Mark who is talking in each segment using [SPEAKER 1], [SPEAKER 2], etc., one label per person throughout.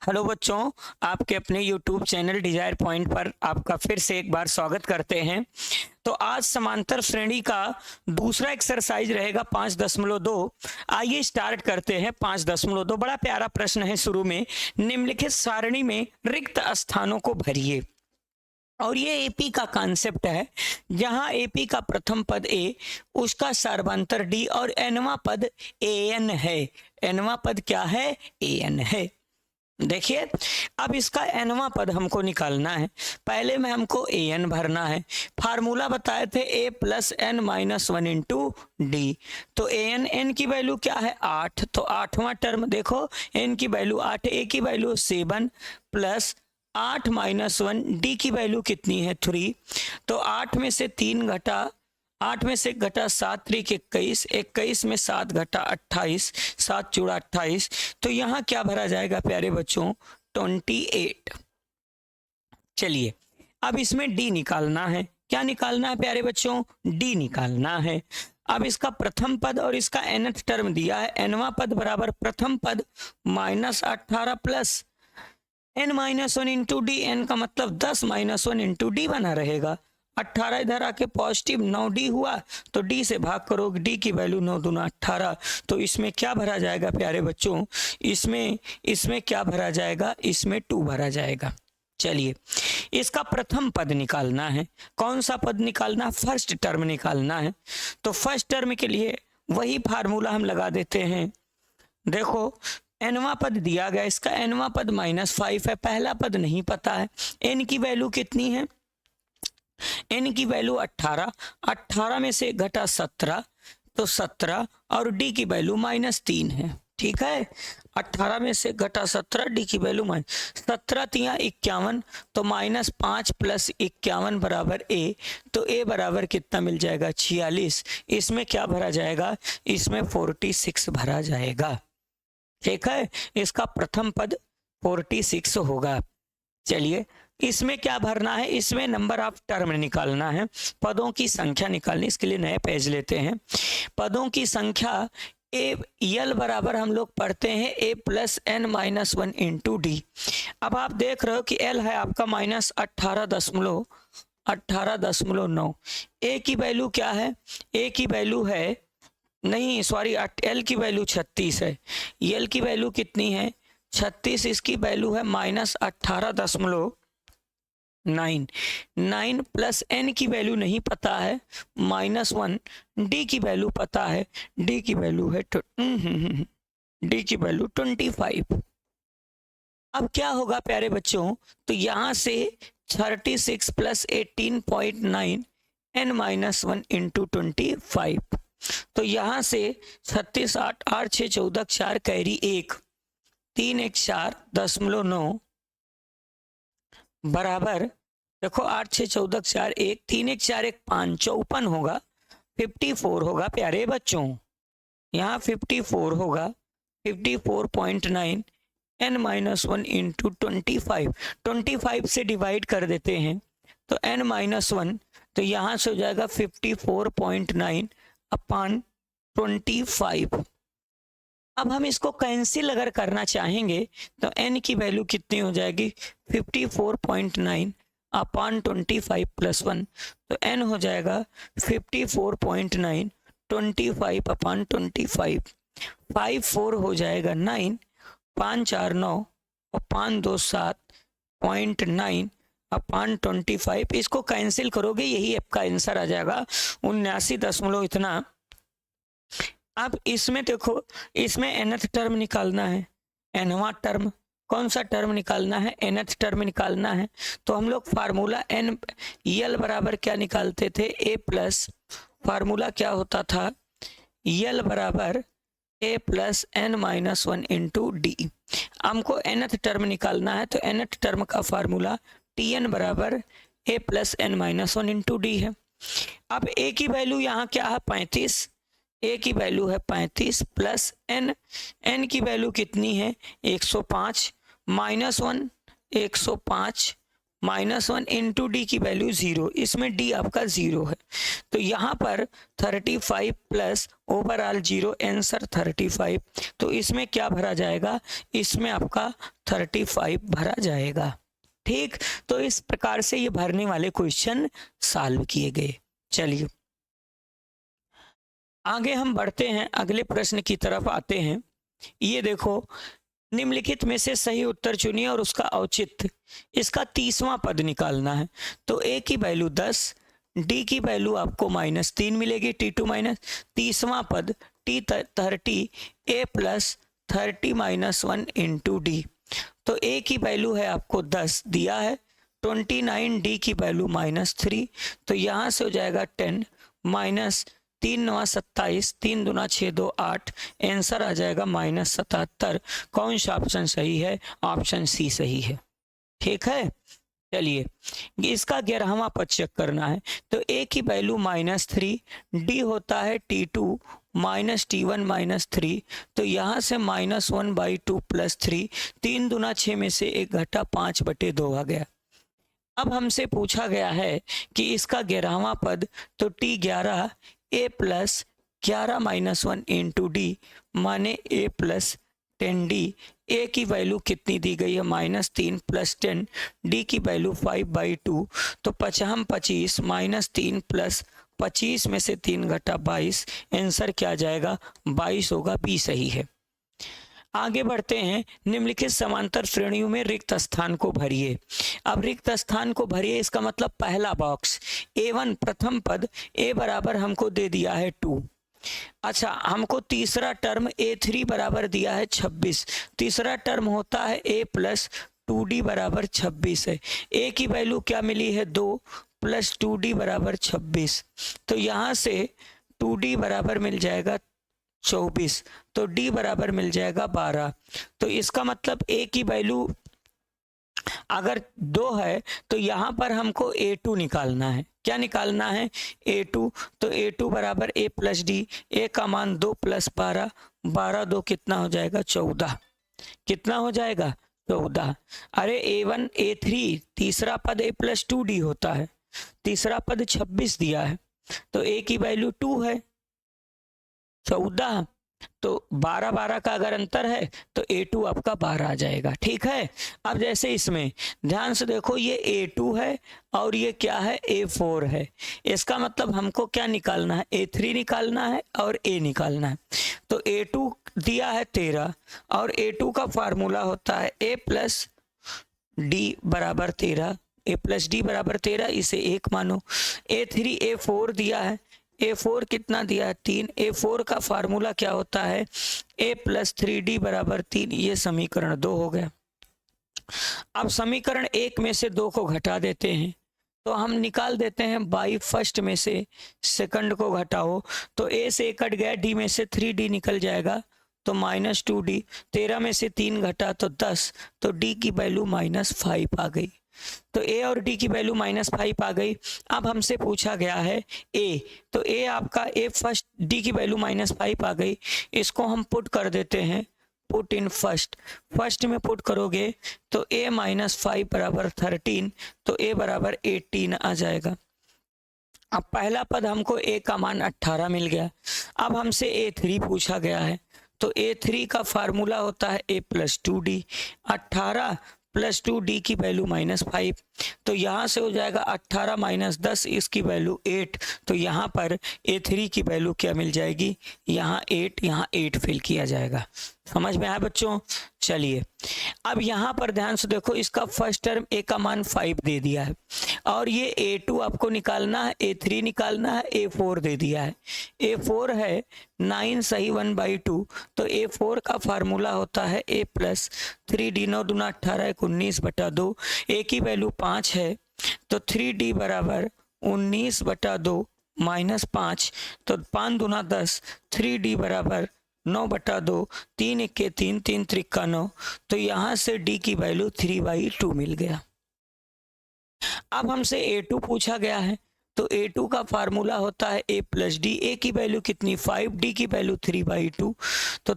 [SPEAKER 1] Hello बच्चों, आपके अपने YouTube चैनल डिजायर पॉइंट पर आपका फिर से एक बार स्वागत करते हैं। तो आज समांतर श्रेणी का दूसरा एक्सरसाइज रहेगा 5.2। आइए स्टार्ट करते हैं। 5.2 बड़ा प्यारा प्रश्न है। शुरू में निम्नलिखित सारणी में रिक्त स्थानों को भरिए। और ये एपी का कॉन्सेप्ट है, जहां एपी का प्रथम पद ए, उसका सर्वांतर डी और एनवा पद एन है। एनवा पद क्या है? एन है। देखिए, अब इसका एनवा पद हमको निकालना है। पहले में हमको ए एन भरना है। फार्मूला बताए थे a plus N minus one into d. तो ए एन की वैल्यू क्या है? 8। तो आठवां टर्म देखो, एन की वैल्यू 8, ए की वैल्यू 7 प्लस 8 माइनस 1, डी की वैल्यू कितनी है? 3। तो 8 में से 3 घटा 8 में से घटा 7 त्रिक 21, 21 में 7 घटा 28, 7 चूड़ा 28। तो यहाँ क्या भरा जाएगा प्यारे बच्चों? 28। चलिए, अब इसमें डी निकालना है। क्या निकालना है प्यारे बच्चों? डी निकालना है। अब इसका प्रथम पद और इसका nth टर्म दिया है। nवां पद बराबर प्रथम पद minus 18 plus n minus 1 into D. N का मतलब 10 माइनस 1 इंटू डी बना रहेगा। 18 इधर आके पॉजिटिव 9d हुआ, तो d से भाग करोगे, d की वैल्यू 9 दूना 18। तो इसमें क्या भरा जाएगा प्यारे बच्चों? इसमें क्या भरा जाएगा? इसमें 2 भरा जाएगा। चलिए, इसका प्रथम पद निकालना है। कौन सा पद निकालना? फर्स्ट टर्म निकालना है। तो फर्स्ट टर्म के लिए वही फार्मूला हम लगा देते हैं। देखो, एनवा पद दिया गया, इसका एनवा पद -5 है। पहला पद नहीं पता है। एन की वैल्यू कितनी है? एन की वैल्यू 18, 18 में से घटा 17, तो 17, और डी की वैल्यू -3 है। ठीक है, 18 में से घटा 17, डी की वैल्यू 17 तिया 51, तो -5 प्लस 51 बराबर ए। तो ए बराबर कितना मिल जाएगा? 46। इसमें क्या भरा जाएगा? इसमें 46 भरा जाएगा। ठीक है, इसका प्रथम पद 46 होगा। चलिए, इसमें क्या भरना है? इसमें नंबर ऑफ टर्म निकालना है, पदों की संख्या निकालनी। इसके लिए नए पेज लेते हैं। पदों की संख्या ए यल बराबर हम लोग पढ़ते हैं a plus N minus 1 into d. अब आप देख रहे हो कि एल है आपका -18.9। ए की वैल्यू क्या है? ए की वैल्यू है, नहीं सॉरी, एल की वैल्यू 36 है। यल की वैल्यू कितनी है? 36। इसकी वैल्यू है -18.9 प्लस एन की वैल्यू नहीं पता है, -1। डी की वैल्यू पता है, डी की वैल्यू है 25। अब क्या होगा प्यारे बच्चों? तो यहां से 36 प्लस 18.9 n माइनस 1 इंटू 25। तो यहां से 36, 8, 8, 6, 14, 4 कैरी 1, 3, 1, 4.9 बराबर, देखो 8, 6, 14, 4, 1, 3, 1, 4, 1, 5, 54 होगा। 54 होगा प्यारे बच्चों, यहाँ 54 होगा। 54.9 n माइनस 1 इंटू 25। 25 से डिवाइड कर देते हैं तो n माइनस 1, तो यहाँ से हो जाएगा 54.9 अपॉन 25। अब हम इसको कैंसिल अगर करना चाहेंगे तो n की वैल्यू कितनी हो जाएगी? 54.9 अपॉन 25 प्लस 1, तो n हो जाएगा 54.9 25 अपॉन 25। 5 4 हो जाएगा 9, 5 4 9 और 5 2 7.9 अपॉन 25। इसको कैंसिल करोगे, यही आपका आंसर आ जाएगा 79 इतना। अब इसमें देखो, इसमें nth टर्म निकालना है। nवां टर्म, कौन सा टर्म निकालना है? nth टर्म निकालना है। तो हम लोग फार्मूला n यल बराबर क्या निकालते थे? a प्लस, फार्मूला क्या होता था? यल बराबर a plus N minus 1 into D. हमको nth टर्म निकालना है, तो nth टर्म का फार्मूला tn बराबर a plus N minus 1 into D है। अब a की वैल्यू यहाँ क्या है? 35। ए की वैल्यू है 35 प्लस एन की वैल्यू कितनी है? 105 -1 105 -1 इंटू डी की वैल्यू 0, इसमें डी आपका 0 है, तो यहाँ पर 35 प्लस ओवरऑल 0, आंसर 35। तो इसमें क्या भरा जाएगा, इसमें आपका 35 भरा जाएगा। ठीक, तो इस प्रकार से ये भरने वाले क्वेश्चन सॉल्व किए गए। चलिए आगे हम बढ़ते हैं, अगले प्रश्न की तरफ आते हैं। ये देखो, निम्नलिखित में से सही उत्तर चुनिए और उसका औचित्य। इसका 30वां पद निकालना है, तो ए की वैल्यू 10, डी की वैल्यू आपको -3 मिलेगी, T2 माइनस 30वां पद T30 ए प्लस 30 -1 इंटू डी। तो ए की वैल्यू है आपको 10 दिया है, 29, डी की वैल्यू -3, तो यहाँ से हो जाएगा 10 माइनस 3 9 27, 3 दूना 6 2 8, आंसर आ जाएगा -77। कौन सा ऑप्शन सही है, ऑप्शन सी सही है। ठीक है, चलिए इसका 11वां पद चेक करना है, तो ए की वैल्यू -3, डी होता है T2 माइनस T1 -3, तो यहाँ से -1/2 + 3, 3 दूना 6 में से 1 घटा 5/2 आ गया। अब हमसे पूछा गया है कि इसका 11वां पद, तो T11 ए प्लस 11 -1 इंटू डी, माने ए प्लस 10 डी। ए की वैल्यू कितनी दी गई है, -3 + 10, डी की वैल्यू 5/2, तो 5 25 -3 + 25 में से 3 घटा 22, आंसर क्या जाएगा, 22 होगा, बी सही है। आगे बढ़ते हैं, निम्नलिखित समांतर श्रेणियों में रिक्त स्थान को भरिए। अब रिक्त स्थान को भरिए, इसका मतलब पहला बॉक्स A1 प्रथम पद, A बराबर हमको दे दिया है 2। अच्छा, हमको तीसरा टर्म A3 बराबर दिया है 26, तीसरा टर्म होता है A प्लस 2D बराबर 26 है। A की वैल्यू क्या मिली है, 2 + 2D बराबर 26, तो यहाँ से 2D बराबर मिल जाएगा 24, तो D बराबर मिल जाएगा 12। तो इसका मतलब A की वैल्यू अगर 2 है, तो यहाँ पर हमको A2 निकालना है। क्या निकालना है, A2, तो A2 बराबर A + D, A का मान 2 + 12, 12 2 कितना हो जाएगा, 14। कितना हो जाएगा, 14। अरे A1 A3 तीसरा पद A + 2D होता है, तीसरा पद 26 दिया है, तो A की वैल्यू 2 है, 14, तो 12 12 का अगर अंतर है तो A2 आपका 12 आ जाएगा। ठीक है, अब जैसे इसमें ध्यान से देखो, ये A2 है और ये क्या है, A4 है। इसका मतलब हमको क्या निकालना है, A3 निकालना है और A निकालना है। तो A2 दिया है 13, और A2 का फार्मूला होता है A + D बराबर 13, A + D बराबर 13, इसे 1 मानो। A3 A4 दिया है, A4 कितना दिया है, 3, A4 का फार्मूला क्या होता है, A + 3D बराबर 3, ये समीकरण 2 हो गया। अब समीकरण 1 में से 2 को घटा देते हैं, तो हम निकाल देते हैं बाई फर्स्ट में से सेकंड को घटाओ, तो A से कट गया, D में से 3D निकल जाएगा, तो -2D, 13 में से 3 घटा तो 10, तो D की वैल्यू -5 आ गई। तो A और D की वैल्यू -5 आ गई। अब हमसे पूछा गया है A, तो A आपका A फर्स्ट, D की वैल्यू -5 आ गई, इसको हम पुट कर देते हैं, पुट इन फर्स्ट, फर्स्ट में पुट करोगे तो A -5 बराबर 13, तो A बराबर 18 आ जाएगा। अब पहला पद हमको A का मान 18 मिल गया। अब हमसे A3 पूछा गया है, तो A3 का फार्मूला होता है A + 2D, 18 + 2D की वैल्यू -5, तो यहाँ से हो जाएगा 18 - 10, इसकी वैल्यू 8, तो यहाँ पर A3 की वैल्यू क्या मिल जाएगी, यहाँ 8 फिल किया जाएगा। समझ में आया बच्चों, चलिए अब यहाँ पर ध्यान से देखो, इसका फर्स्ट टर्म A का मान 5 दे दिया है, और ये A2 आपको निकालना है, A3 निकालना है, A4 दे दिया है। A4 है 9 सही 1/2, तो A4 का फार्मूला होता है A + 3D, 9 दूना 18, 19/2, A की वैल्यू 5 है, तो 3D बराबर 19/2 -5, तो 5 दूना 10, 3D बराबर 9/2, 3 1 3, 3 3 9, तो यहाँ से D की वैल्यू 3/2 मिल गया। अब हमसे A2 पूछा गया है, तो A2 का फार्मूला होता है A + D, A की वैल्यू कितनी 5, D की वैल्यू 3/2, तो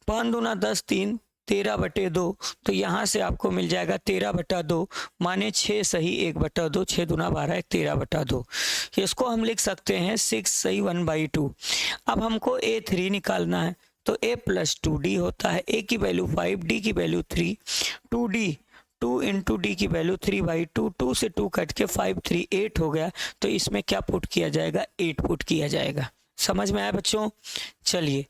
[SPEAKER 1] 5 दूना 10, 3 13/2, तो यहाँ से आपको मिल जाएगा 13/2 माने 6 सही 1/2, 6 दूना 12 13/2। इसको हम लिख सकते हैं 6 सही 1/2। अब हमको A3 निकालना है, तो A + 2D होता है। A की वैल्यू 5, D की वैल्यू 3, 2D 2 इंटू डी की वैल्यू 3/2, 2 से 2 कट के 5 3 8 हो गया। तो इसमें क्या पुट किया जाएगा, 8 पुट किया जाएगा। समझ में आया बच्चों? चलिए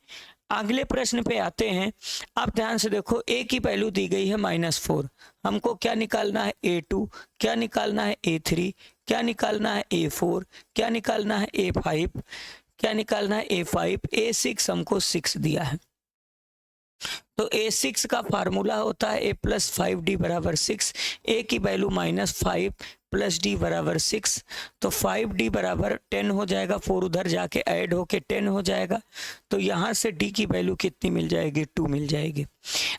[SPEAKER 1] अगले प्रश्न पे आते हैं। आप ध्यान से देखो, A की वैल्यू दी गई है -4। हमको क्या निकालना है, A2, क्या निकालना है A3, क्या निकालना है A4, क्या निकालना है A5, क्या निकालना है A5, A6 हमको 6 दिया है। तो A6 का फार्मूला होता है A + 5D = 6। A की वैल्यू -5 + D = 6, तो 5D = 10 हो जाएगा। 4 उधर जाके ऐड होके 10 हो जाएगा। तो यहाँ से D की वैल्यू कितनी मिल जाएगी, 2 मिल जाएगी।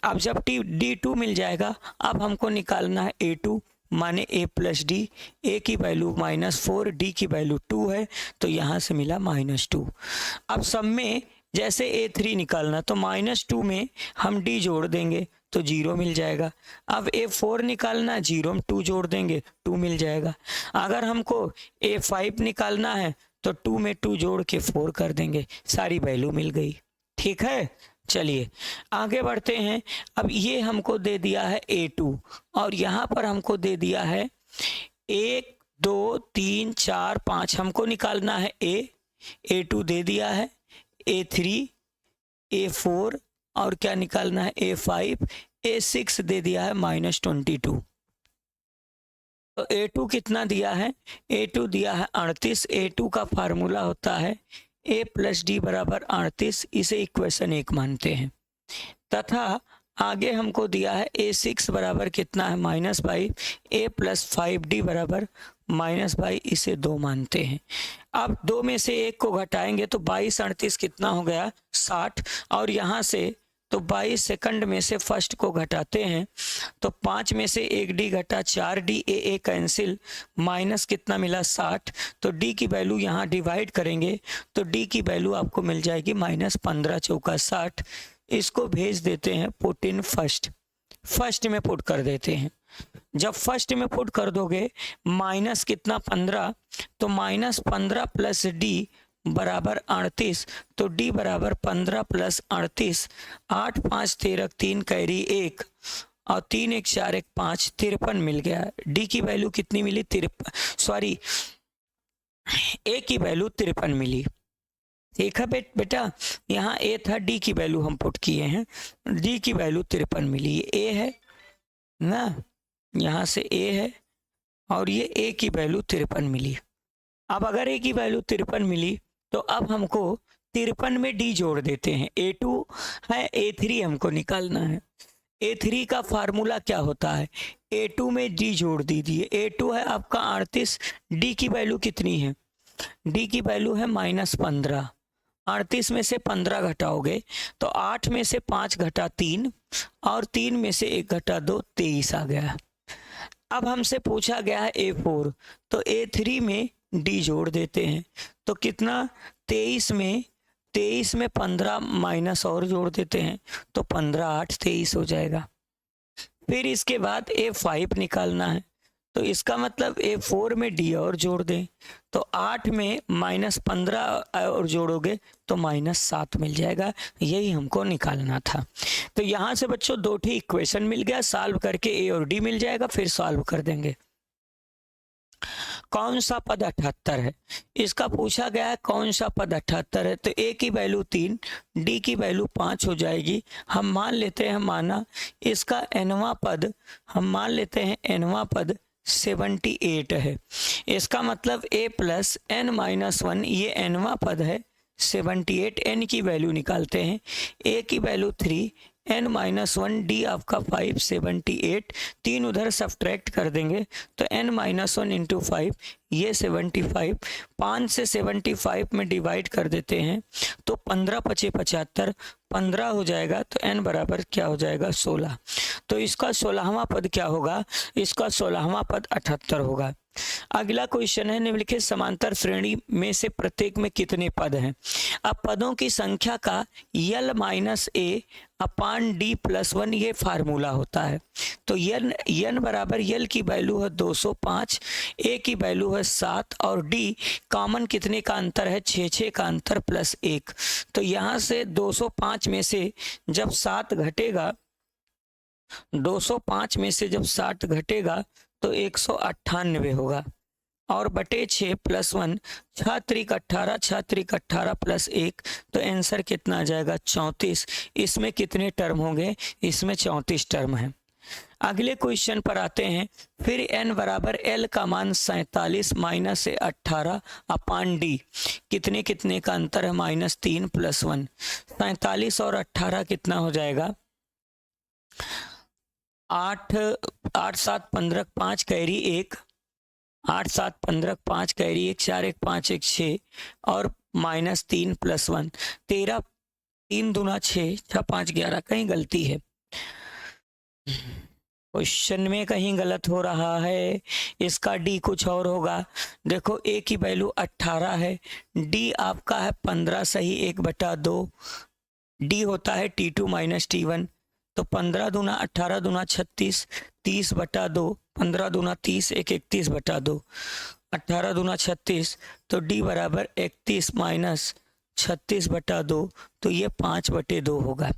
[SPEAKER 1] अब जब D 2 मिल जाएगा, अब हमको निकालना है A2 माने A + D। A की वैल्यू -4, D की वैल्यू 2 है, तो यहाँ से मिला -2। अब सब में जैसे A3 निकालना, तो -2 में हम D जोड़ देंगे तो 0 मिल जाएगा। अब A4 निकालना, 0 में 2 जोड़ देंगे 2 मिल जाएगा। अगर हमको A5 निकालना है तो 2 में 2 जोड़ के 4 कर देंगे, सारी वैल्यू मिल गई। ठीक है, चलिए आगे बढ़ते हैं। अब ये हमको दे दिया है A2 और यहाँ पर हमको दे दिया है 1 2 3 4 5, हमको निकालना है A2 दे दिया है, A3, A4 और क्या निकालना है A5, A6 दे दिया है -22। तो A2 कितना दिया है, A2 दिया है 38। A2 का फार्मूला होता है A + D = 38, इसे इक्वेशन 1 मानते हैं। तथा आगे हमको दिया है A6 बराबर कितना है -22, A + 5D = -22, इसे 2 मानते हैं। अब 2 में से 1 को घटाएंगे तो 22 38 कितना हो गया, 60। और यहाँ से तो 22 सेकंड में से फर्स्ट को घटाते हैं तो 5 में से 1 D घटा 4D, A कैंसिल, माइनस कितना मिला 60। तो D की वैल्यू यहाँ डिवाइड करेंगे तो D की वैल्यू आपको मिल जाएगी -15 चौका 60। इसको भेज देते हैं पुट इन फर्स्ट में पुट कर देते हैं। जब फर्स्ट में पुट कर दोगे माइनस कितना 15, तो -15 + D = 38, तो D = 15 + 38, 8 5 13 3 कैरी 1 और 3 1 4 1 5, 53 मिल गया। D की वैल्यू कितनी मिली, 53, A की वैल्यू 53 मिली। देखा बेटा, यहाँ A था, D की वैल्यू हम पुट किए हैं, D की वैल्यू 53 मिली। A है ना, यहाँ से A है और ये A की वैल्यू 53 मिली। अब अगर A की वैल्यू 53 मिली तो अब हमको 53 में D जोड़ देते हैं। A2 है, A3 हमको निकालना है। A3 का फार्मूला क्या होता है, A2 में D जोड़ दीजिए। A2 है आपका 38, D की वैल्यू कितनी है, D की वैल्यू है -15। 38 में से 15 घटाओगे तो 8 में से 5 घटा 3 और 3 में से 1 घटा 2, 23 आ गया। अब हमसे पूछा गया है A4, तो A3 में D जोड़ देते हैं तो कितना, 23 में 15 माइनस और जोड़ देते हैं तो 15 8 23 हो जाएगा। फिर इसके बाद A5 निकालना है, तो इसका मतलब A4 में D और जोड़ दें तो 8 में -15 और जोड़ोगे तो -7 मिल जाएगा। यही हमको निकालना था। तो यहाँ से बच्चों 2 ठी इक्वेशन मिल गया, सॉल्व करके A और D मिल जाएगा, फिर सॉल्व कर देंगे। कौन सा पद 78 है, इसका पूछा गया है कौन सा पद 78 है। तो A की वैल्यू 3, D की वैल्यू 5 हो जाएगी। हम मान लेते हैं, माना इसका nवां पद, हम मान लेते हैं nवां पद 78 है। इसका मतलब A + n-1, ये nवां पद है 78। n की वैल्यू निकालते हैं, A की वैल्यू 3, n-1, D आपका 5, 78, 3 उधर सब्ट्रैक्ट कर देंगे तो n-1 इंटू 5, ये 75, 5 से 75 में डिवाइड कर देते हैं तो 15 × 5 = 75, 15 हो जाएगा तो n बराबर क्या हो जाएगा 16। तो इसका 16वां पद क्या होगा, इसका 16वां पद 78 होगा। अगला क्वेश्चन है निम्नलिखित समांतर श्रेणी में से प्रत्येक में कितने पद हैं। अब पदों की संख्या का यल माइनस ए अपान डी प्लस 1 ये फार्मूला होता है। तो यन बराबर यल की वैल्यू है 205, ए की वैल्यू है 7 और डी कॉमन कितने का अंतर है 6 का अंतर प्लस 1। तो यहाँ से 205 में से जब 7 घटेगा, 205 में से जब 7 घटेगा तो 198 होगा और बटे 6 प्लस 1, 6 त्रिक 18, 6 त्रिक 18 प्लस 1, तो आंसर कितना आ जाएगा 34। इसमें कितने टर्म होंगे, इसमें 34 टर्म है। अगले क्वेश्चन पर आते हैं। फिर n बराबर l का मान 47 माइनस 18 अपान डी कितने कितने का अंतर है -3 प्लस 1। 47 और 18 कितना हो जाएगा 8 8 7 15 5 कैरी 1, 8 7 15 5 कैरी 1, 4 1 5 1 6 और -3 प्लस 1। 13 3 दूना 6, 6 5 11। कहीं गलती है क्वेश्चन में, कहीं गलत हो रहा है। इसका डी कुछ और होगा। देखो ए की वैल्यू 18 है, डी आपका है 15 सही 1/2, डी होता है T2 माइनस T1। तो 15 दूना 18 दूना 36, 30/2, 15 दूना 30, 31/2, 18 दूना 36, तो डी बराबर 31 माइनस 36/2, तो ये 5/2 होगा।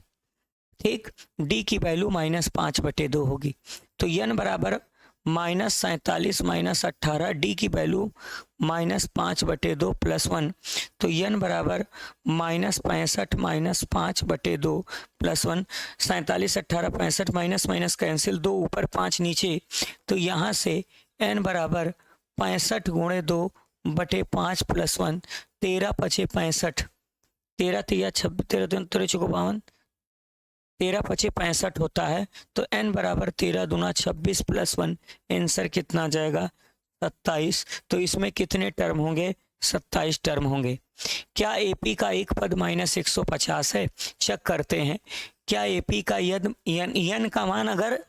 [SPEAKER 1] ठीक, डी की वैल्यू -5/2 होगी। तो n बराबर -47 माइनस 18, डी की वैल्यू -5/2 प्लस 1, तो n बराबर -65 minus 5/2 plus 1। 47 18 65 minus minus cancel, 2 ऊपर 5 नीचे, तो यहाँ से n बराबर 65 गुणे 2/5 प्लस 1, 13 5 65, 13 3 26, 13 3 4 52, 13 5 65 होता है। तो n बराबर 13 दूना 26 प्लस 1, आंसर कितना आ जाएगा 27। तो इसमें कितने टर्म होंगे 27 टर्म होंगे। क्या एपी का एक पद -150 है, चेक करते हैं। क्या एपी का यन का मान अगर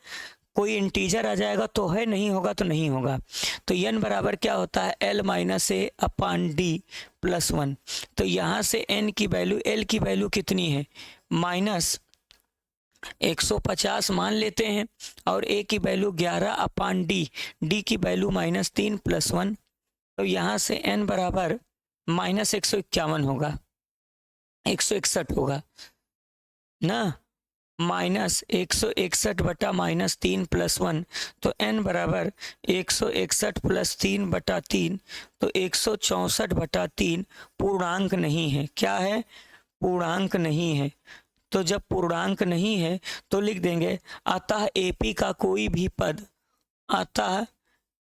[SPEAKER 1] कोई इंटीजर आ जाएगा तो है, नहीं होगा तो नहीं होगा। तो n बराबर क्या होता है l माइनस ए अपान डी प्लस 1। तो यहाँ से n की वैल्यू, l की वैल्यू कितनी है -150 मान लेते हैं और a की वैल्यू 11 अपान डी की वैल्यू -3 प्लस 1। तो यहाँ से n बराबर -151 होगा, 161 होगा ना, -161 बटा -3 प्लस 1। तो n बराबर 161 प्लस 3/3, तो 164/3 पूर्णांक नहीं है। क्या है, पूर्णांक नहीं है। तो जब पूर्णांक नहीं है तो लिख देंगे अतः एपी का कोई भी पद, अतः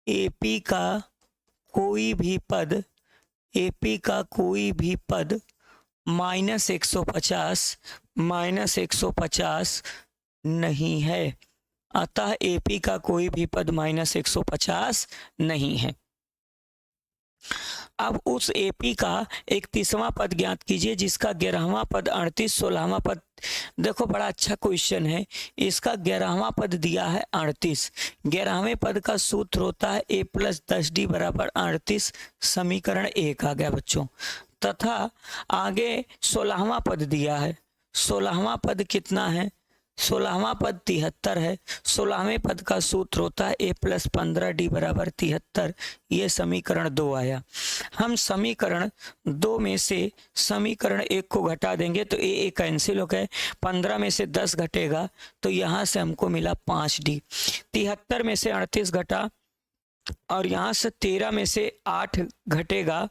[SPEAKER 1] एपी का कोई भी पद, एपी का कोई भी पद -150 नहीं है। अतः एपी का कोई भी पद -150 नहीं है। अब उस एपी का 31वां पद ज्ञात कीजिए जिसका 11वां पद 38, 16वां पद। देखो बड़ा अच्छा क्वेश्चन है। इसका 11वां पद दिया है 38, 11वें पद का सूत्र होता है a + 10d बराबर 38, समीकरण 1 आ गया बच्चों। तथा आगे 16वां पद दिया है, 16वां पद कितना है, 16वां पद 73 है। 16वें पद का सूत्र होता है a + 15d बराबर 73, ये समीकरण 2 आया। हम समीकरण 2 में से समीकरण 1 को घटा देंगे तो a कैंसिल हो गए, 15 में से 10 घटेगा तो यहाँ से हमको मिला 5d। 73 में से 38 घटा और यहाँ से 13 में से 8 घटेगा,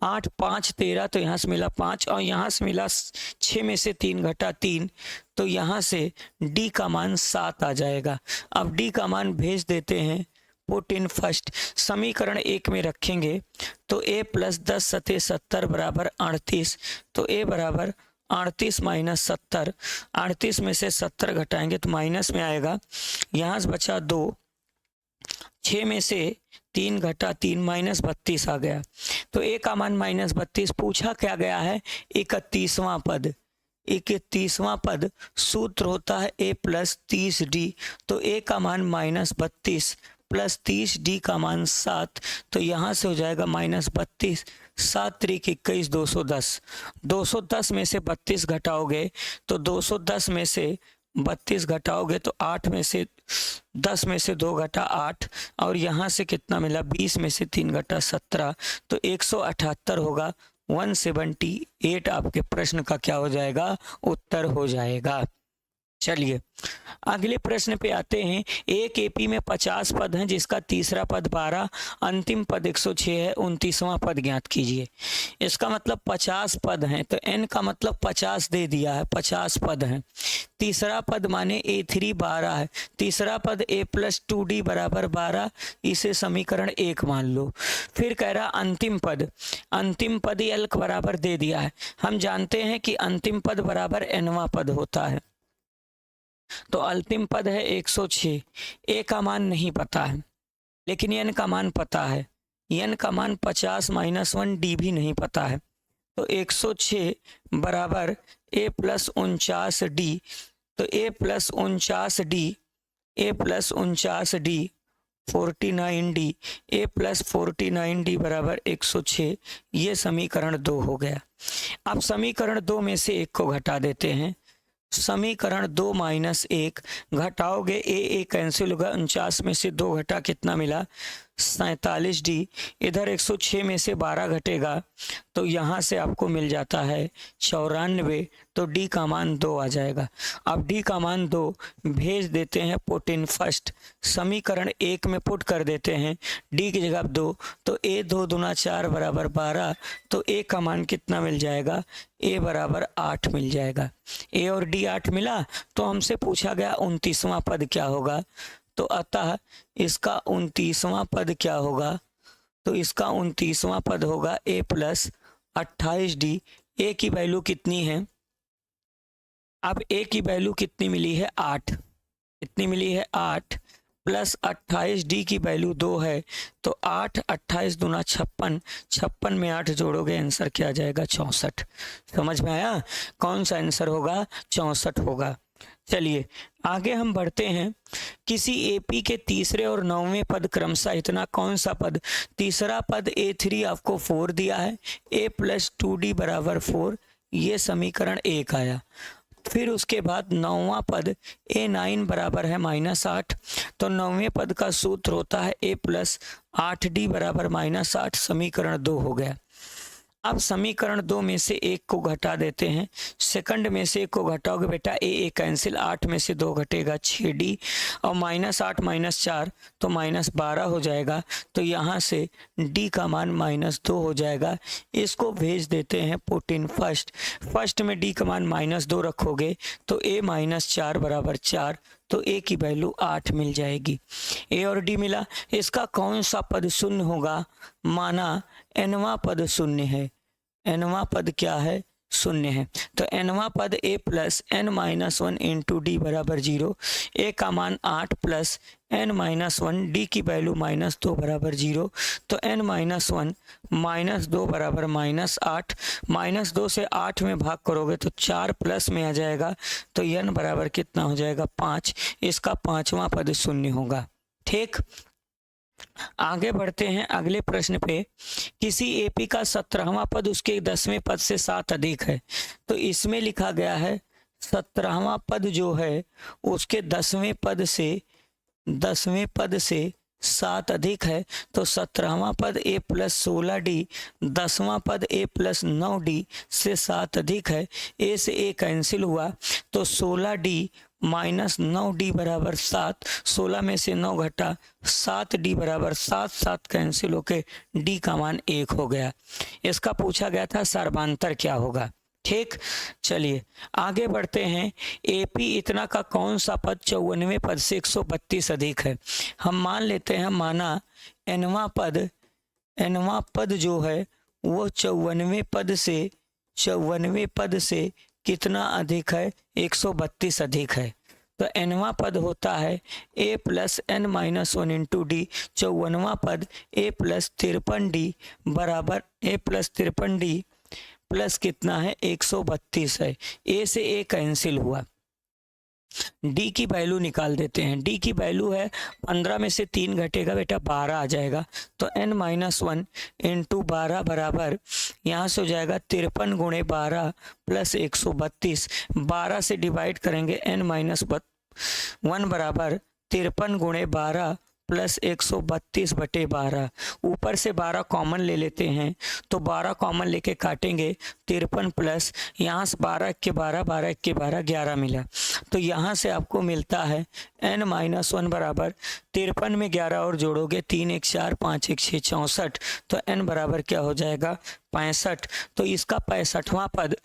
[SPEAKER 1] 8 5 13, तो यहाँ से मिला 5 और यहाँ से मिला 6 में से 3 घटा 3, तो यहाँ से d का मान 7 आ जाएगा। अब d का मान भेज देते हैं, पुट इन फर्स्ट, समीकरण 1 में रखेंगे तो a + 10 सते 70 बराबर 38, तो a बराबर 38 - 70, 38 में से 70 घटाएंगे तो माइनस में आएगा, यहाँ से बचा 2, 6 में से 3 घटा 3 -32 आ गया। तो a का मान -32। पूछा क्या गया है 31वां पद, 31वां पद सूत्र होता है a + 30d, तो a का मान -32 प्लस 30, डी का मान 7, तो यहाँ से हो जाएगा -32, 7 त्रिक 21, 210। 210 में से 32 घटाओगे तो 210 में से 32 घटाओगे तो 8 में से 10 में से 2 घटा 8, और यहाँ से कितना मिला, 20 में से 3 घटा 17, तो 178 होगा। 178 आपके प्रश्न का क्या हो जाएगा, उत्तर हो जाएगा। चलिए अगले प्रश्न पे आते हैं। एक एपी में 50 पद हैं जिसका तीसरा पद 12, अंतिम पद 106 है, 29वां पद ज्ञात कीजिए। इसका मतलब 50 पद हैं, तो n का मतलब 50 दे दिया है, 50 पद हैं। तीसरा पद माने A3 12 है, तीसरा पद a + 2d बराबर 12, इसे समीकरण 1 मान लो। फिर कह रहा अंतिम पद l बराबर दे दिया है। हम जानते हैं कि अंतिम पद बराबर nवां पद होता है, तो अंतिम पद है 106। ए का मान नहीं पता है लेकिन n का मान पता है, n का मान 50 - 1, d भी नहीं पता है, तो 106 बराबर a + 49d, तो a + 49d, a + 49d 49d, a + 49d बराबर 106, ये समीकरण 2 हो गया। अब समीकरण 2 में से एक को घटा देते हैं। समीकरण 2 - 1 घटाओगे a कैंसिल होगा, 49 में से 2 घटा कितना मिला, 47d। इधर 106 में से 12 घटेगा तो यहाँ से आपको मिल जाता है 94, तो d का मान 2 आ जाएगा। अब d का मान 2 भेज देते हैं पुट इन फर्स्ट, समीकरण 1 में पुट कर देते हैं, d की जगह 2, तो a 2 दूना 4 बराबर 12, तो a का मान कितना मिल जाएगा, a बराबर 8 मिल जाएगा। a और d 8 मिला, तो हमसे पूछा गया 29वां पद क्या होगा, तो अतः इसका 29वां पद क्या होगा, तो इसका 29वां पद होगा a + 28d। a की वैल्यू कितनी है, अब a की वैल्यू कितनी मिली है, 8, कितनी मिली है, 8 + 28d की वैल्यू 2 है, तो 8 28 दूना 56, 56 में 8 जोड़ोगे आंसर क्या आ जाएगा, 64। समझ में आया, कौन सा आंसर होगा, 64 होगा। चलिए आगे हम बढ़ते हैं। किसी एपी के तीसरे और 9वें पद क्रमशः इतना कौन सा पद, तीसरा पद A3 आपको 4 दिया है, a + 2d बराबर 4, ये समीकरण 1 आया। फिर उसके बाद 9वां पद A9 बराबर है -8, तो 9वें पद का सूत्र होता है a + 8d बराबर -8, समीकरण 2 हो गया। अब समीकरण 2 में से एक को घटा देते हैं, सेकंड में से एक को घटाओगे बेटा a कैंसिल, 8 में से 2 घटेगा 6d, और -8 - 4 तो -12 हो जाएगा, तो यहाँ से d का मान -2 हो जाएगा। इसको भेज देते हैं पुट इन फर्स्ट में d का मान -2 रखोगे तो a - 4 बराबर 4, तो a की वैल्यू 8 मिल जाएगी। a और d मिला, इसका कौन सा पद शून्य होगा, माना nवां पद शून्य है, nवां पद क्या है, शून्य है, तो nवां पद a + n - 1 इंटू d बराबर 0, a का मान 8 + n - 1, d की वैल्यू -2 बराबर 0, तो n - 1 -2 बराबर -8, -2 से 8 में भाग करोगे तो 4 प्लस में आ जाएगा, तो n बराबर कितना हो जाएगा, 5, इसका 5वां पद शून्य होगा। ठीक, आगे बढ़ते हैं अगले प्रश्न पे। किसी एपी का 17वां पद उसके 10वें पद से 7 अधिक है, तो इसमें लिखा गया है 17वां पद जो है उसके 10वें पद से 7 अधिक है, तो 17वां पद a + 16d, 10वां पद a + 9d से 7 अधिक है। a से a कैंसिल हुआ तो 16d - 9d बराबर 7, 16 में से 9 घटा 7d बराबर 7, 7 कैंसिल होके d का मान 1 हो गया। इसका पूछा गया था सर्वांतर क्या होगा। ठीक, चलिए आगे बढ़ते हैं। एपी इतना का कौन सा पद 54वें पद से 132 अधिक है। हम मान लेते हैं, माना nवां पद जो है वो 54वें पद से कितना अधिक है, 132 अधिक है। तो nवां पद होता है a + n - 1 इंटू d, 54वां पद a + 53d बराबर a + 53d प्लस कितना है, 132 है। a से a कैंसिल हुआ, डी की वैल्यू निकाल देते हैं। डी की वैल्यू है 15 में से 3 घटेगा बेटा 12 आ जाएगा। तो n-1 इंटू 12 बराबर यहाँ से हो जाएगा 53 गुणे 12 प्लस 132। 12 से डिवाइड करेंगे n-1 बराबर 53 गुणे 12 प्लस 132 बटे 12। ऊपर से 12 कॉमन ले लेते हैं तो 12 कॉमन लेके काटेंगे 53 प्लस यहाँ से 12 के 12 12 के 12 11 मिला। तो यहाँ से आपको मिलता है n-1 बराबर 53 में 11 और जोड़ोगे 3 1 4 5 1 6 64। तो n बराबर क्या हो जाएगा 65। तो इसका 65वां पद,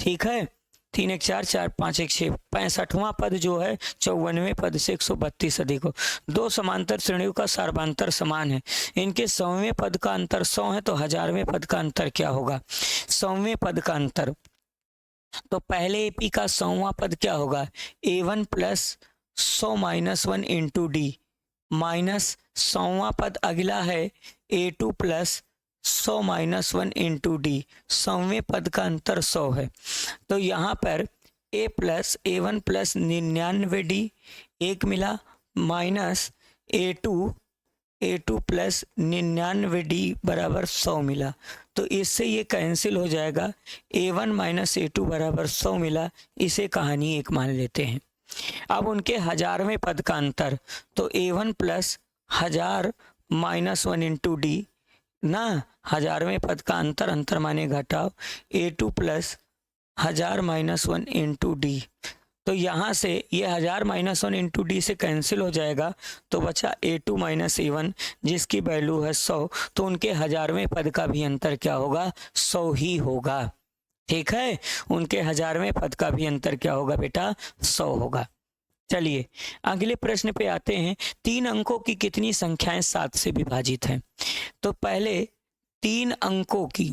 [SPEAKER 1] ठीक है, 3 1 4 4 5 1 6, 65वां पद जो है 54वें पद से 132 अधिक हो। दो समांतर श्रेणियों का सार्वंतर समान है, इनके 100वें पद का अंतर 100 है, तो 1000वें पद का अंतर क्या होगा 100वें पद का अंतर। तो पहले एपी का 100वां पद क्या होगा a1 plus 100 minus 1 into d, minus 100वां पद अगला है a2 plus 100 minus 1 into d. 100वें पद का अंतर 100 है, तो यहाँ पर a plus a1 plus 99 D 1 मिला, माइनस a2 प्लस 99 डी बराबर 100 मिला। तो इससे ये कैंसिल हो जाएगा, a1 माइनस a2 बराबर 100 मिला। इसे कहानी एक मान लेते हैं। अब उनके 1000वें पद का अंतर, तो a1 plus 1000 minus 1 into D ना, 1000वें पद का अंतर, अंतर माने घटाव, a2 plus 1000 minus 1 into d. तो यहाँ से ये 1000 माइनस 1 इंटू डी से कैंसिल हो जाएगा, तो बचा a2 माइनस a1 जिसकी वैल्यू है 100। तो उनके 1000वें पद का भी अंतर क्या होगा 100 ही होगा, ठीक है, उनके 1000वें पद का भी अंतर क्या होगा बेटा 100 होगा। चलिए अगले प्रश्न पे आते हैं। 3 अंकों की कितनी संख्याएं 7 से विभाजित हैं। तो पहले 3 अंकों की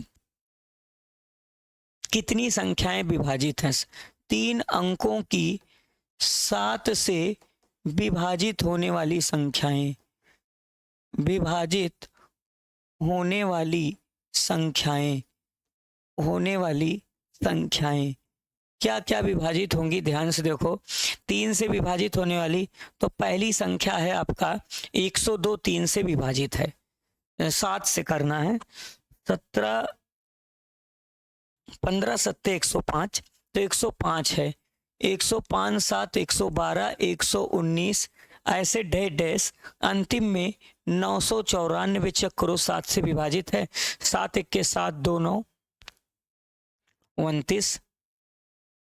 [SPEAKER 1] कितनी संख्याएं विभाजित हैं। 3 अंकों की 7 से विभाजित होने वाली संख्याएं, विभाजित होने वाली संख्याएं, होने वाली संख्याएं क्या क्या विभाजित होंगी, ध्यान से देखो। 3 से विभाजित होने वाली, तो पहली संख्या है आपका 102, 3 से विभाजित है, 7 से करना है। 17 15 7 105, तो 105 है। 105 7 112 119 ऐसे डैश डैश, अंतिम में 994 चक्रों 7 से विभाजित है। 7 1 के 7 2 9 29,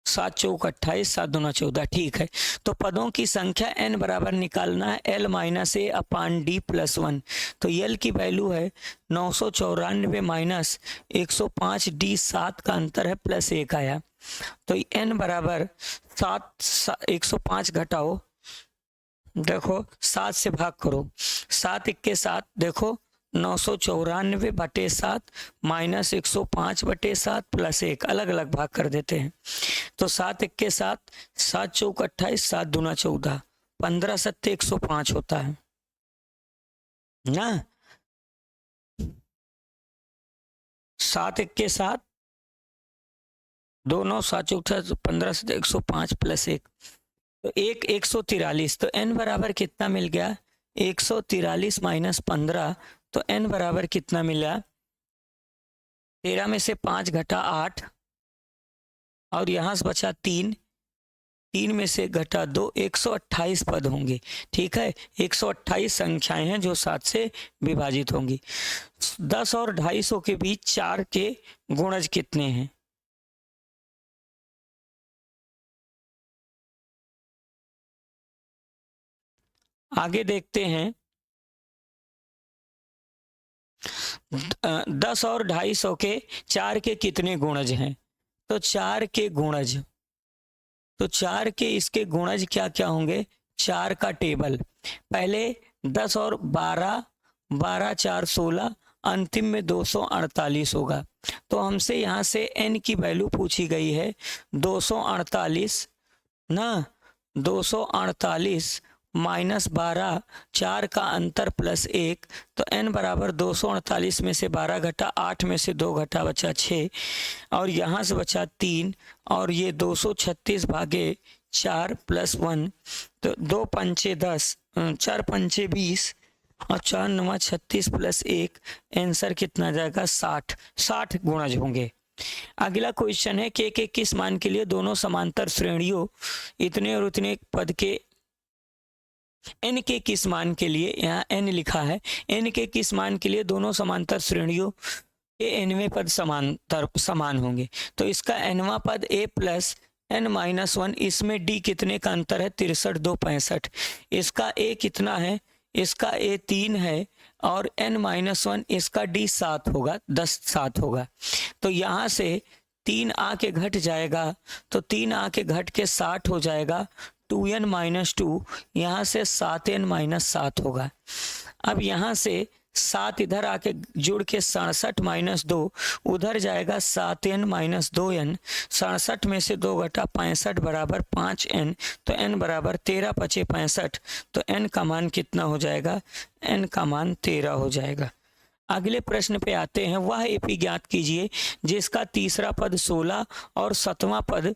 [SPEAKER 1] 7 चौक 28, 7 दूना 14, ठीक है। तो पदों की संख्या n बराबर निकालना है l माइनस ए अपान डी प्लस 1। तो l की वैल्यू है 994 माइनस 105 डी, 7 का अंतर है प्लस 1 आया। तो n बराबर 7 105 घटाओ, देखो 7 से भाग करो, 7 1 के 7 देखो 994 बटे 7 माइनस 105 बटे 7 प्लस 1, अलग अलग भाग कर देते हैं। तो 7 1 के 7, 7 चौक 28, 7 दूना 14, 15 7 105 होता है ना। 7 1 के 7 दोनों, 7 चौक 15 7 105 प्लस 1, तो 143। तो n बराबर कितना मिल गया 143 माइनस 15, तो n बराबर कितना मिला 13 में से 5 घटा 8, और यहाँ से बचा 3, 3 में से घटा 2, 128 पद होंगे, ठीक है। 128 संख्याएं हैं जो 7 से विभाजित होंगी। 10 और 250 के बीच 4 के गुणज कितने हैं। आगे देखते हैं। 10 और 250 के 4 के कितने गुणज हैं। तो 4 के गुणज, तो 4 के इसके गुणज क्या क्या होंगे। 4 का टेबल, पहले 10 और 12, 12 4 16, अंतिम में 248 होगा। तो हमसे यहाँ से n की वैल्यू पूछी गई है 248 ना, 248 माइनस 12, 4 का अंतर प्लस 1, तो n बराबर 248 में से 12 घटा 8 में से 2 घटा बचा 6, और यहाँ से बचा 3, और ये 236 भागे 4 + 1, तो 2 पंचे 10, 4 पंचे 20 और 4 9 36 + 1, आंसर कितना जाएगा 60। 60 गुणज होंगे। अगला क्वेश्चन है के किस मान के लिए दोनों समांतर श्रेणियों इतने और उतने पद के n के किस मान के लिए, यहाँ n लिखा है, n के किस मान के लिए दोनों समांतर श्रेणियों के nवें पद समान होंगे। तो इसका nवां पद a + n-1, इसमें d कितने का अंतर है 63 2 65। इसका a कितना है, इसका a 3 है और n-1 इसका d 7 होगा, 10 7 होगा। तो यहाँ से 3 आके घट जाएगा, तो 3 आके घट के 60 हो जाएगा, 2n - 2, यहाँ से 7n - 7 होगा। अब यहाँ से 7 इधर आके जुड़ के 67 - 2 उधर जाएगा, 7n - 2n, 67 में से 2 घटा 65 बराबर 5n, तो n बराबर 13 × 5 = 65, तो n का मान कितना हो जाएगा, n का मान 13 हो जाएगा। अगले प्रश्न पे आते हैं। वह एपी ज्ञात कीजिए जिसका तीसरा पद 16 और 7वां पद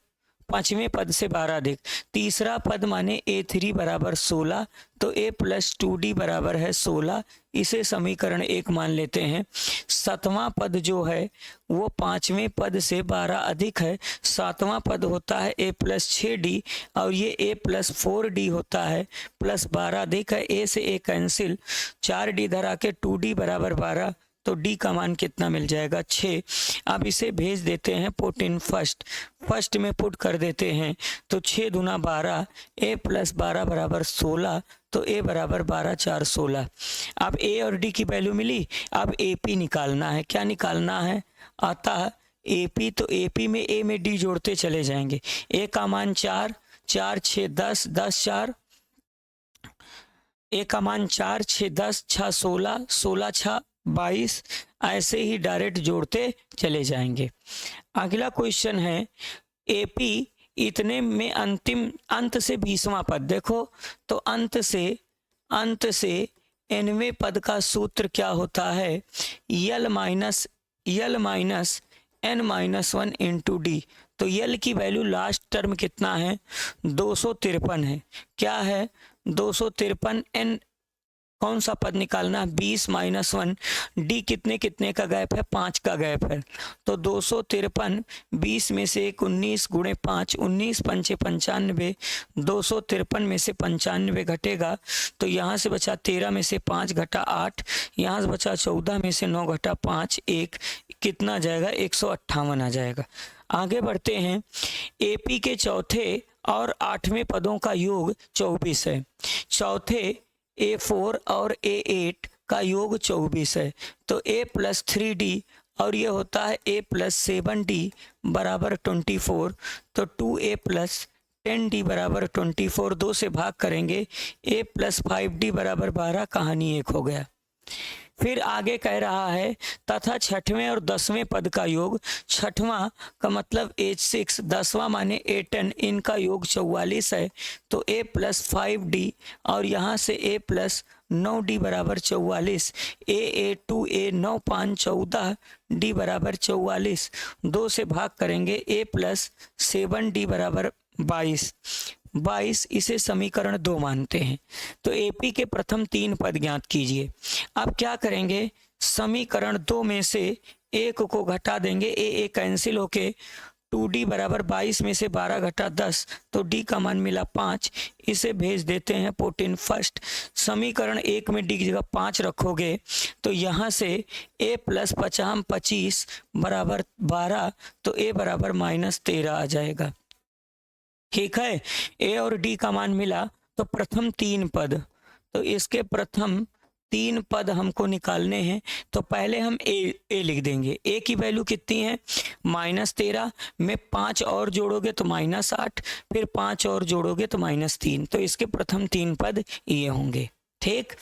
[SPEAKER 1] 5वें पद से 12 अधिक। तीसरा पद माने a3 बराबर 16, तो a + 2d बराबर है 16, इसे समीकरण 1 मान लेते हैं। 7वां पद जो है वो 5वें पद से 12 अधिक है। 7वां पद होता है a + 6d और ये a + 4d होता है, प्लस 12 अधिक है, a से a कैंसिल, 4d इधर आके 2d बराबर 12, तो d का मान कितना मिल जाएगा 6। अब इसे भेज देते हैं पुट इन फर्स्ट में पुट कर देते हैं, तो 6 दूना 12, a + 12 बराबर 16, तो a बराबर 12 4 16। अब a और d की वैल्यू मिली, अब AP निकालना है। क्या निकालना है, अतः AP, तो AP में a में d जोड़ते चले जाएंगे। a का मान 4, 4 6 10, 10 4, a का मान 4 6 10 6 16, 16 6 22, ऐसे ही डायरेक्ट जोड़ते चले जाएंगे। अगला क्वेश्चन है AP इतने में अंत से 20वां पद। देखो तो अंत से nवें पद का सूत्र क्या होता है, L - n-1 × d। तो L की वैल्यू लास्ट टर्म कितना है 253 है। क्या है 253, n कौन सा पद निकालना है 20 - 1, d कितने कितने का गैप है 5 का गैप है, तो 253, 20 में से 1 19 × 5, 19 पंचे 95, 253 में से 95 घटेगा, तो यहाँ से बचा 13 में से 5 घटा 8, यहाँ से बचा 14 में से 9 घटा 5 1, कितना जाएगा 158 आ जाएगा। आगे बढ़ते हैं। AP के चौथे और 8वें पदों का योग 24 है। चौथे A4 और A8 का योग 24 है, तो a + 3d और ये होता है a + 7d बराबर 24, तो 2a + 10d बराबर 24, 2 से भाग करेंगे, a + 5d बराबर 12, कहानी 1 हो गया। फिर आगे कह रहा है तथा 6वें और 10वें पद का योग, 6वां का मतलब H6, 10वां माने A10, इनका योग 44 है, तो a + 5d और यहाँ से a + 9d बराबर 44, a 2a 9 5 14, d बराबर 44, 2 से भाग करेंगे, a + 7d बराबर 22, इसे समीकरण 2 मानते हैं। तो AP के प्रथम 3 पद ज्ञात कीजिए। अब क्या करेंगे, समीकरण 2 में से 1 को घटा देंगे, a कैंसिल होके 2d बराबर 22 में से 12 घटा 10, तो d का मान मिला 5, इसे भेज देते हैं पुट इन फर्स्ट। समीकरण 1 में d की जगह 5 रखोगे, तो यहाँ से a + 50 25 बराबर 12, तो a बराबर -13 आ जाएगा। ठीक है, a और d का मान मिला, तो प्रथम 3 पद, तो इसके प्रथम 3 पद हमको निकालने हैं, तो पहले हम a लिख देंगे। a की वैल्यू कितनी है -13 में 5 और जोड़ोगे तो -8, फिर 5 और जोड़ोगे तो -3, तो इसके प्रथम 3 पद ये होंगे। ठीक,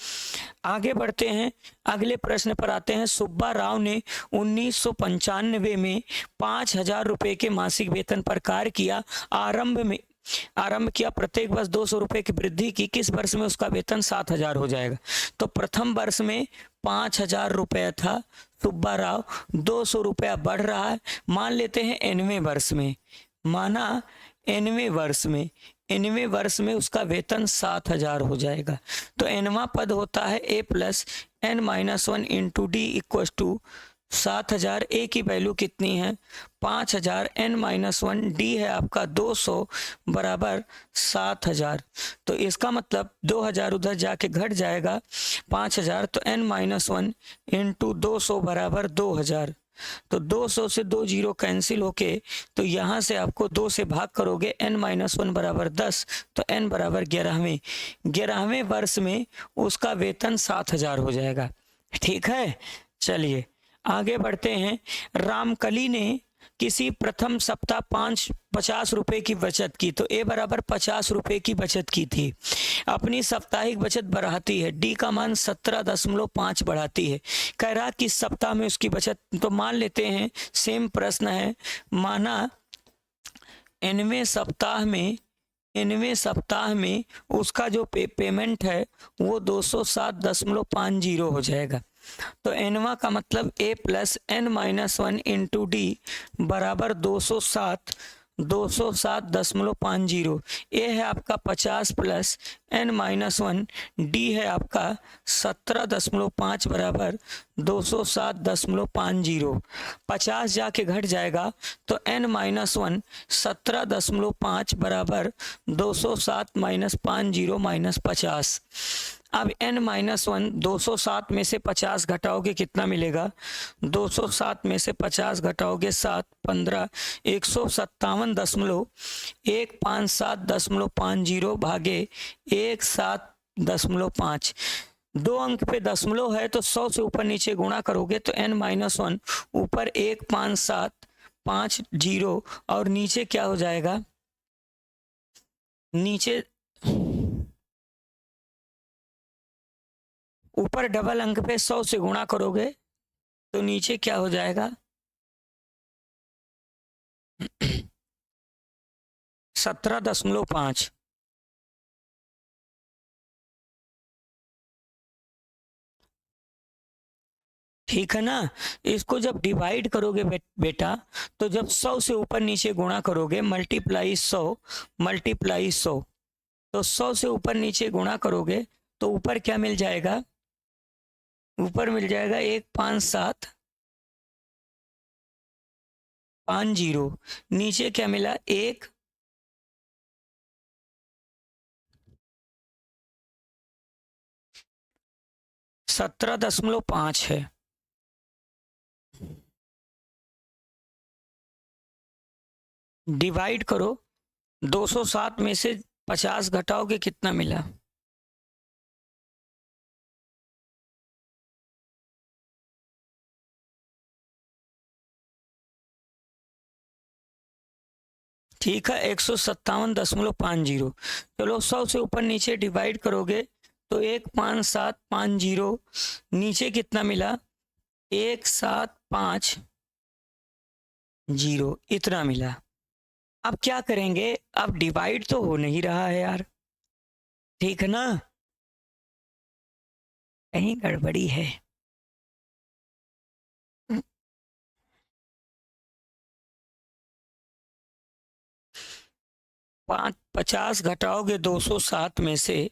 [SPEAKER 1] आगे बढ़ते हैं। अगले प्रश्न पर आते हैं। सुब्बा राव ने 1995 में 5,000 रुपये के मासिक वेतन पर कार्य किया। आरंभ किया, प्रत्येक वर्ष 200 रुपये की वृद्धि की। किस वर्ष में उसका वेतन 7,000 हो जाएगा? तो प्रथम वर्ष में 5,000 रुपया था सुब्बा राव, 200 रुपया बढ़ रहा है। मान लेते हैं 9वें वर्ष में, माना 9वें वर्ष में nवें वर्ष में उसका वेतन 7,000 हो जाएगा। तो nवां पद होता है a plus n minus one into D equal to 7,000। A की वैल्यू कितनी है 5,000, n माइनस वन डी है आपका 200 बराबर 7,000। तो इसका मतलब 2,000 उधर जाके घट जाएगा 5,000, तो n माइनस वन इंटू 200 बराबर 2,000। तो 200 से 2 जीरो कैंसिल होके, तो यहाँ से आपको 2 से भाग करोगे n माइनस वन बराबर 10, तो n बराबर 11वें वर्ष में उसका वेतन 7,000 हो जाएगा। ठीक है, चलिए आगे बढ़ते हैं। रामकली ने किसी प्रथम सप्ताह 50 रुपए की बचत की, तो ए बराबर 50 रुपए की बचत की थी। अपनी साप्ताहिक बचत बढ़ाती है, डी का मान 17.5 बढ़ाती है। कह रहा कि सप्ताह में उसकी बचत, तो मान लेते हैं सेम प्रश्न है, माना nवें सप्ताह में उसका जो पेमेंट है वो 207.50 हो जाएगा। तो nवा का मतलब a plus n minus one into D बराबर 207.50। ए है आपका 50 plus n minus one, D है आपका 17.5 बराबर 207.50। 50 जाके घट जाएगा, तो n माइनस वन 17.5 बराबर 207 माइनस 50 माइनस 50। अब n माइनस वन 207 में से 50 घटाओगे कितना मिलेगा, 207 में से 50 घटाओगे 7, 15, 157.157.50 भागे 17.5। 2 अंक पे दशमलव है, तो 100 से ऊपर नीचे गुणा करोगे तो n माइनस वन ऊपर 15750 और नीचे क्या हो जाएगा, नीचे ऊपर डबल अंक पे 100 से गुणा करोगे तो नीचे क्या हो जाएगा 17.5। ठीक है ना। इसको जब डिवाइड करोगे बेटा, तो जब 100 से ऊपर नीचे गुणा करोगे, मल्टीप्लाई 100, तो 100 से ऊपर नीचे गुणा करोगे तो ऊपर क्या मिल जाएगा, ऊपर मिल जाएगा 15750, नीचे क्या मिला 17.5 है। डिवाइड करो, 207 में से 50 घटाओगे कितना मिला, ठीक है 157.50। चलो 100 से ऊपर नीचे डिवाइड करोगे तो 15750, नीचे कितना मिला 1750, इतना मिला। अब क्या करेंगे, अब डिवाइड तो हो नहीं रहा है यार, ठीक है ना, कहीं गड़बड़ी है। 50 घटाओगे 207 में से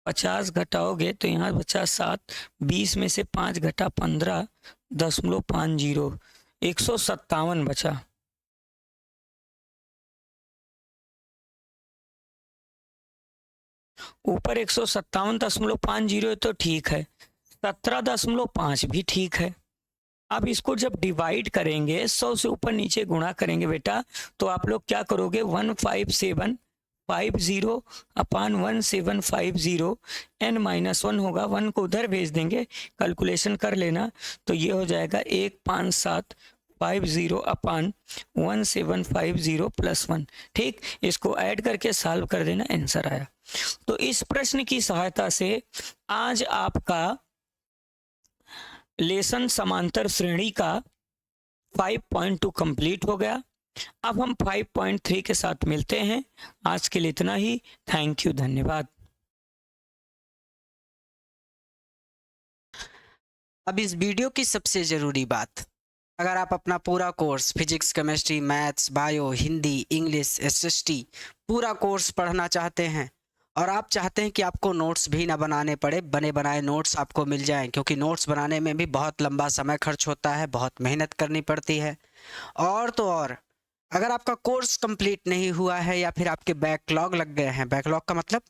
[SPEAKER 1] 50 घटाओगे तो यहाँ बचा 7, 20 में से 5 घटा 15.50, 157 बचा। ऊपर 157.50 तो ठीक है, 17.5 भी ठीक है। अब इसको जब डिवाइड करेंगे 100 से ऊपर नीचे गुणा करेंगे बेटा, तो आप लोग क्या करोगे 15750 अपान 1750, n माइनस वन होगा, 1 को उधर भेज देंगे, कैलकुलेशन कर लेना, तो ये हो जाएगा 15750 अपान 1750 प्लस 1। ठीक, इसको ऐड करके सॉल्व कर देना, आंसर आया। तो इस प्रश्न की सहायता से आज आपका लेसन समांतर श्रेणी का 5.2 कंप्लीट हो गया। अब हम 5.3 के साथ मिलते हैं। आज के लिए इतना ही। थैंक यू, धन्यवाद।
[SPEAKER 2] अब इस वीडियो की सबसे जरूरी बात, अगर आप अपना पूरा course physics, chemistry, maths, bio, Hindi, English, SST पूरा कोर्स पढ़ना चाहते हैं और आप चाहते हैं कि आपको नोट्स भी ना बनाने पड़े, बने बनाए नोट्स आपको मिल जाएं, क्योंकि नोट्स बनाने में भी बहुत लंबा समय खर्च होता है, बहुत मेहनत करनी पड़ती है। और तो और अगर आपका कोर्स कंप्लीट नहीं हुआ है या फिर आपके बैकलॉग लग गए हैं, बैकलॉग का मतलब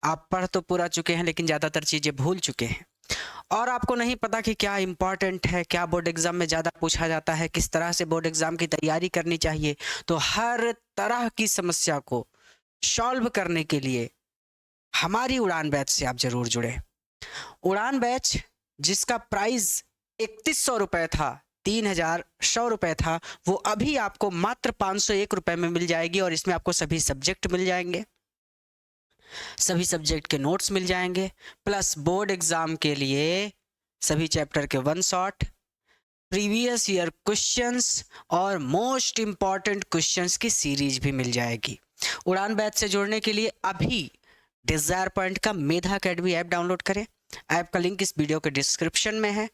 [SPEAKER 2] आप पढ़ तो पूरा चुके हैं लेकिन ज़्यादातर चीज़ें भूल चुके हैं, और आपको नहीं पता कि क्या इम्पोर्टेंट है, क्या बोर्ड एग्जाम में ज़्यादा पूछा जाता है, किस तरह से बोर्ड एग्जाम की तैयारी करनी चाहिए, तो हर तरह की समस्या को सॉल्व करने के लिए हमारी उड़ान बैच से आप जरूर जुड़े। उड़ान बैच जिसका प्राइस 3100 रुपये था, 3100 रुपये था, वो अभी आपको मात्र 501 रुपये में मिल जाएगी और इसमें आपको सभी सब्जेक्ट मिल जाएंगे, सभी सब्जेक्ट के नोट्स मिल जाएंगे, प्लस बोर्ड एग्जाम के लिए सभी चैप्टर के one shot, previous year questions और मोस्ट इंपॉर्टेंट क्वेश्चंस की सीरीज भी मिल जाएगी। उड़ान बैच से जुड़ने के लिए अभी डिजायर पॉइंट का मेधा अकेडमी ऐप डाउनलोड करें। ऐप का लिंक इस वीडियो के डिस्क्रिप्शन में है,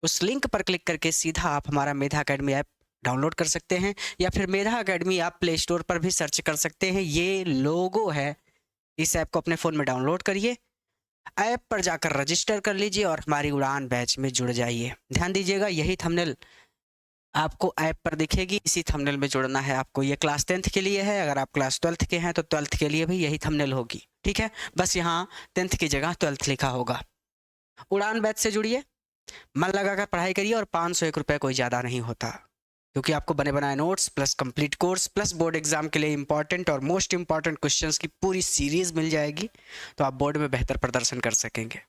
[SPEAKER 2] उस लिंक पर क्लिक करके सीधा आप हमारा मेधा अकेडमी ऐप डाउनलोड कर सकते हैं, या फिर मेधा अकेडमी आप प्ले स्टोर पर भी सर्च कर सकते हैं। ये लोगो है, इस ऐप को अपने फ़ोन में डाउनलोड करिए, ऐप पर जाकर रजिस्टर कर लीजिए और हमारी उड़ान बैच में जुड़ जाइए। ध्यान दीजिएगा, यही थंबनेल आपको ऐप पर दिखेगी, इसी थंबनेल में जुड़ना है आपको। ये क्लास 10th के लिए है, अगर आप क्लास 12th के हैं तो 12th के लिए भी यही थंबनेल होगी, ठीक है। बस यहाँ 10th की जगह 12th लिखा होगा। उड़ान बैच से जुड़िए, मन लगाकर पढ़ाई करिए और 501 रुपये कोई ज़्यादा नहीं होता, क्योंकि आपको बने बनाए notes plus complete course plus board exam के लिए इंपॉर्टेंट और मोस्ट इंपॉर्टेंट क्वेश्चंस की पूरी सीरीज मिल जाएगी, तो आप बोर्ड में बेहतर प्रदर्शन कर सकेंगे।